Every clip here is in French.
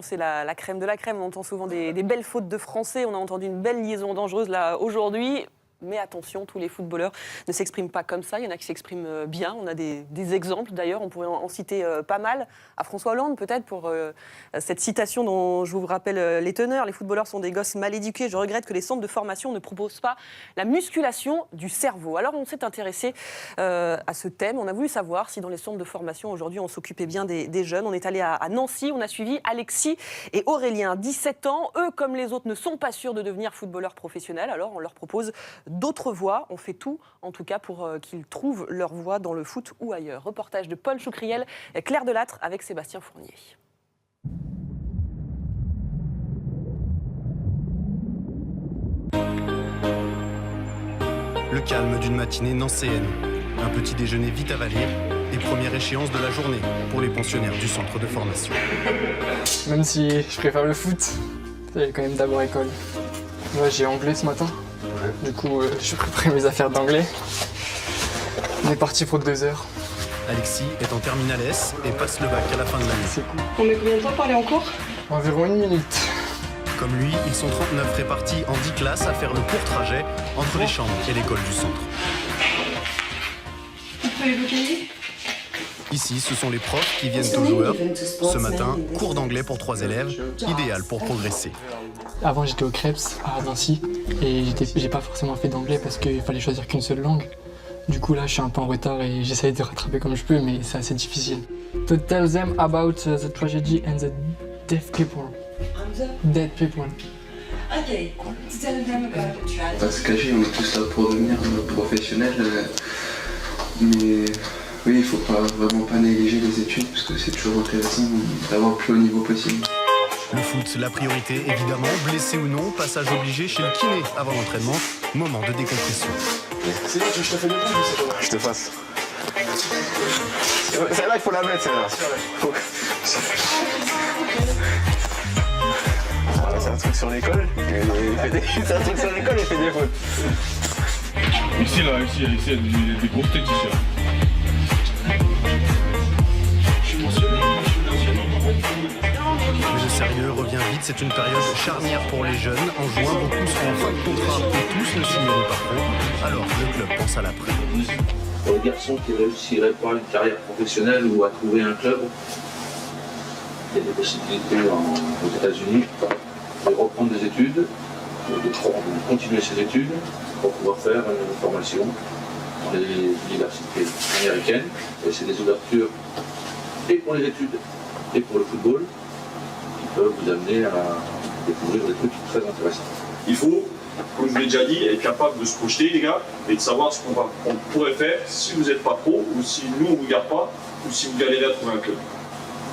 C'est la crème de la crème. On entend souvent des belles fautes de français. On a entendu une belle liaison dangereuse là aujourd'hui. Mais attention, tous les footballeurs ne s'expriment pas comme ça. Il y en a qui s'expriment bien. On a des exemples d'ailleurs. On pourrait en citer pas mal. À François Hollande peut-être pour cette citation dont je vous rappelle les teneurs. Les footballeurs sont des gosses mal éduqués. Je regrette que les centres de formation ne proposent pas la musculation du cerveau. Alors on s'est intéressé à ce thème. On a voulu savoir si dans les centres de formation aujourd'hui on s'occupait bien des jeunes. On est allé à Nancy. On a suivi Alexis et Aurélien, 17 ans. Eux, comme les autres, ne sont pas sûrs de devenir footballeurs professionnels. Alors on leur propose d'autres voies. On fait tout, en tout cas, pour qu'ils trouvent leur voie dans le foot ou ailleurs. Reportage de Paul Choucriel, Claire Delattre avec Sébastien Fournier. Le calme d'une matinée nancéenne. Un petit déjeuner vite avalé et première échéance de la journée pour les pensionnaires du centre de formation. Même si je préfère le foot, c'est quand même d'abord école. Moi, j'ai anglais ce matin. Du coup, je préparais mes affaires d'anglais. On est parti pour 2 heures. Alexis est en terminale S et passe le bac à la fin de l'année. C'est cool. On met combien de temps pour aller en cours? Environ 1 minute. Comme lui, ils sont 39 répartis en 10 classes à faire le court trajet entre les chambres et l'école du centre. Vous prenez vos cahiers? Ici, ce sont les profs qui viennent aux joueurs. Ce matin, cours d'anglais pour 3 élèves, idéal pour progresser. Avant, j'étais au Krebs à Nancy et j'ai pas forcément fait d'anglais parce qu'il fallait choisir qu'une seule langue. Du coup, là, je suis un peu en retard et j'essaye de rattraper comme je peux, mais c'est assez difficile. To tell them about the tragedy and the deaf people. Dead people. Okay. To tell them about the tragedy. Pas se cacher, on est tous là pour devenir professionnels, mais oui, il faut vraiment pas négliger les études parce que c'est toujours intéressant d'avoir le plus haut niveau possible. Le foot, la priorité, évidemment, blessé ou non, passage obligé chez le kiné avant l'entraînement, moment de décompression. C'est là que je te fais des boules ou c'est toi? Je te fasse. Celle-là, il faut la mettre, celle-là. Voilà, c'est un truc sur l'école. C'est un truc sur l'école, il fait des fautes. Ici, là, ici, il y a des grosses têtes ici. Le sérieux revient vite, c'est une période charnière pour les jeunes. En juin, beaucoup seront en fin de contrat et tous ne signeront pas pro. Alors le club pense à l'après. Pour les garçons qui réussiraient pas une carrière professionnelle ou à trouver un club, il y a des possibilités aux États-Unis de reprendre des études, de continuer ses études pour pouvoir faire une formation dans les universités américaines. Et c'est des ouvertures et pour les études et pour le football qui peuvent vous amener à découvrir des trucs très intéressants. Il faut, comme je vous l'ai déjà dit, être capable de se projeter, les gars, et de savoir ce qu'on pourrait faire si vous n'êtes pas pro, ou si nous on ne vous garde pas, ou si vous galérez à trouver un club.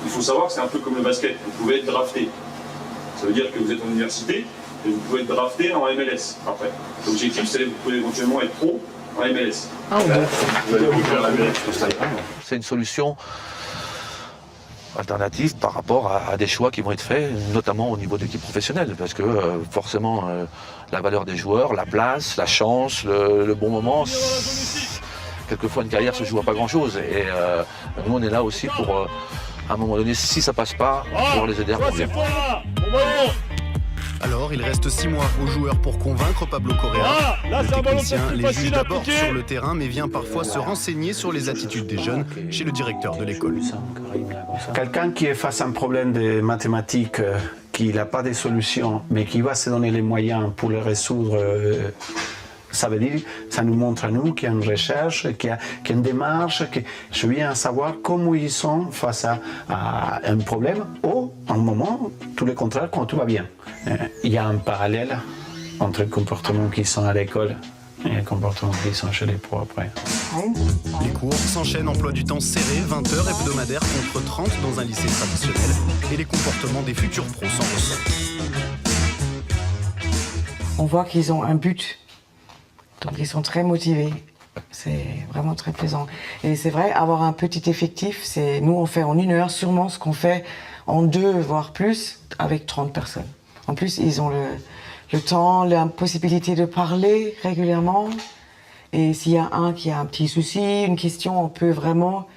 Il faut savoir que c'est un peu comme le basket, vous pouvez être drafté. Ça veut dire que vous êtes en université, et vous pouvez être drafté en MLS après. L'objectif, c'est que vous pouvez éventuellement être pro en MLS. C'est une solution alternative par rapport à des choix qui vont être faits, notamment au niveau de l'équipe professionnelle, parce que forcément la valeur des joueurs, la place, la chance, le bon moment, quelquefois une carrière se joue à pas grand-chose. Et nous on est là aussi pour, à un moment donné, si ça passe pas, pouvoir les aider à revenir. Alors, il reste 6 mois aux joueurs pour convaincre Pablo Correa. Le technicien les juge d'abord sur le terrain, mais vient parfois se renseigner sur les attitudes des jeunes chez le directeur de l'école. Quelqu'un qui est face à un problème de mathématiques, qui n'a pas de solution, mais qui va se donner les moyens pour le résoudre, ça veut dire, ça nous montre à nous qu'il y a une recherche, qu'il y a une démarche, que je viens savoir comment ils sont face à un problème ou, à un moment, tout le contraire, quand tout va bien. Il y a un parallèle entre les comportements qui sont à l'école et les comportements qui sont chez les pros après. Les cours s'enchaînent, emploi du temps serré, 20 heures hebdomadaires contre 30 dans un lycée traditionnel, et les comportements des futurs pros s'en ressentent. On voit qu'ils ont un but. Donc ils sont très motivés, c'est vraiment très plaisant. Et c'est vrai, avoir un petit effectif, nous on fait en 1 heure sûrement ce qu'on fait en 2, voire plus, avec 30 personnes. En plus, ils ont le temps, la possibilité de parler régulièrement. Et s'il y a un qui a un petit souci, une question, on peut vraiment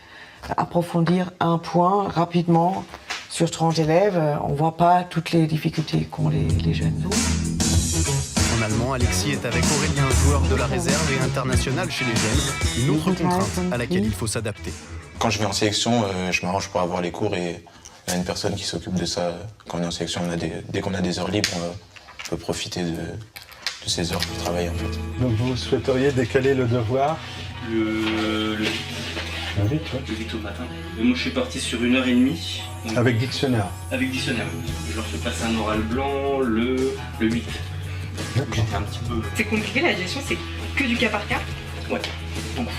approfondir un point rapidement sur 30 élèves, on ne voit pas toutes les difficultés qu'ont les jeunes. En allemand, Alexis est avec Aurélien, joueur de la réserve et international chez les jeunes. Une autre contrainte à laquelle il faut s'adapter. Quand je vais en sélection, je m'arrange pour avoir les cours et il y a une personne qui s'occupe de ça. Quand on est en sélection, dès qu'on a des heures libres, on peut profiter de ces heures pour travailler en fait. Donc vous souhaiteriez décaler le devoir? Le 8 au matin. Et moi je suis parti sur 1h30. Avec dictionnaire? Avec dictionnaire. Je leur fais passer un oral blanc le 8. D'accord. Un petit peu. C'est compliqué, la gestion, c'est que du cas par cas. Ouais, beaucoup.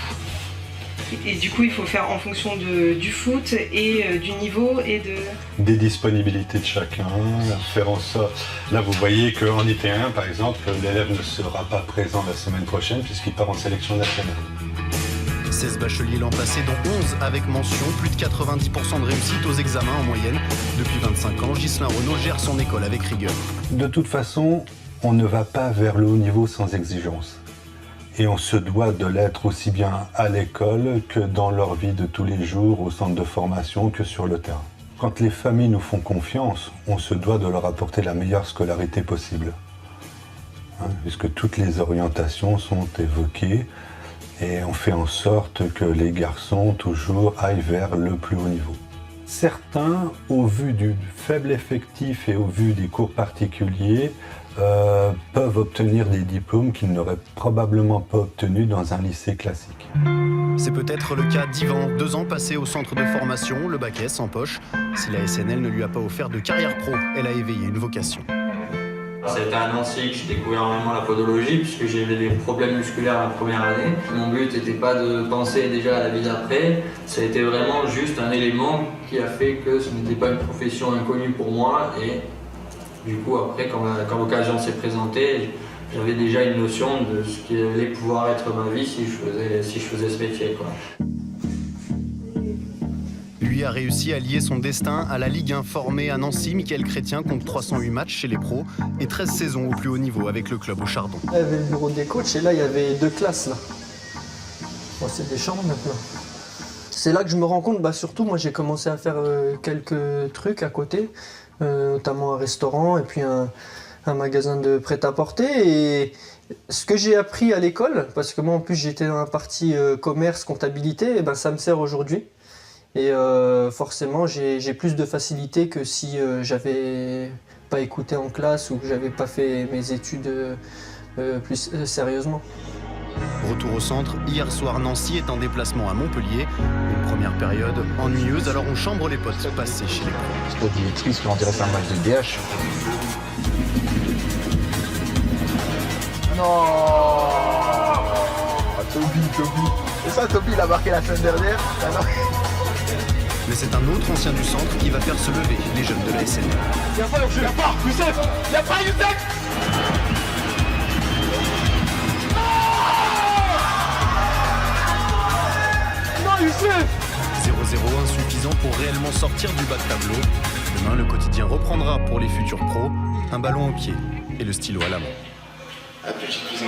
Et du coup, il faut faire en fonction du foot et du niveau et des disponibilités de chacun, faire en sorte... Là, vous voyez qu'en IT1, par exemple, l'élève ne sera pas présent la semaine prochaine puisqu'il part en sélection nationale. 16 bacheliers l'an passé, dont 11 avec mention, plus de 90% de réussite aux examens en moyenne. Depuis 25 ans, Ghislain Renaud gère son école avec rigueur. De toute façon, on ne va pas vers le haut niveau sans exigence. Et on se doit de l'être aussi bien à l'école que dans leur vie de tous les jours, au centre de formation, que sur le terrain. Quand les familles nous font confiance, on se doit de leur apporter la meilleure scolarité possible. Puisque toutes les orientations sont évoquées et on fait en sorte que les garçons toujours aillent vers le plus haut niveau. Certains, au vu du faible effectif et au vu des cours particuliers, peuvent obtenir des diplômes qu'ils n'auraient probablement pas obtenus dans un lycée classique. C'est peut-être le cas d'Yvan, 2 ans passés au centre de formation, le bac S en poche. Si la SNL ne lui a pas offert de carrière pro, elle a éveillé une vocation. Ça a été à Nancy que j'ai découvert vraiment la podologie puisque j'ai eu des problèmes musculaires la première année. Mon but n'était pas de penser déjà à la vie d'après, ça a été vraiment juste un élément qui a fait que ce n'était pas une profession inconnue pour moi et du coup après quand l'occasion s'est présentée, j'avais déjà une notion de ce qui allait pouvoir être ma vie si je faisais ce métier, quoi. Lui a réussi à lier son destin à la Ligue 1 formée à Nancy. Mickaël Chrétien compte 308 matchs chez les pros et 13 saisons au plus haut niveau avec le club au Chardon. Il y avait le bureau des coachs et là il y avait 2 classes là. Bon, c'est des chambres maintenant. C'est là que je me rends compte, surtout moi j'ai commencé à faire quelques trucs à côté, notamment un restaurant et puis un magasin de prêt-à-porter. Et ce que j'ai appris à l'école, parce que moi en plus j'étais dans la partie commerce, comptabilité, et ça me sert aujourd'hui. Et forcément, j'ai plus de facilité que si j'avais pas écouté en classe ou que j'avais pas fait mes études plus sérieusement. Retour au centre, hier soir, Nancy est en déplacement à Montpellier. Une première période ennuyeuse, alors on chambre les potes passés chez les pros. C'est triste, on dirait que c'est un match de DH. Non, Toby. C'est ça, Toby, il a marqué la semaine dernière. Mais c'est un autre ancien du centre qui va faire se lever les jeunes de la SNL. Y'a pas Youssef. Non, Youssef. 0-0 insuffisant pour réellement sortir du bas de tableau. Demain, le quotidien reprendra pour les futurs pros. Un ballon au pied et le stylo à la main. À petit cousin.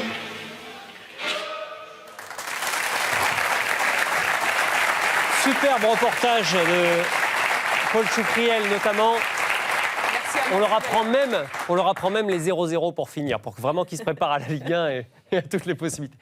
Superbe reportage de Paul Choucriel notamment. On leur apprend même les 0-0 pour finir, pour vraiment qu'ils se préparent à la Ligue 1 et à toutes les possibilités.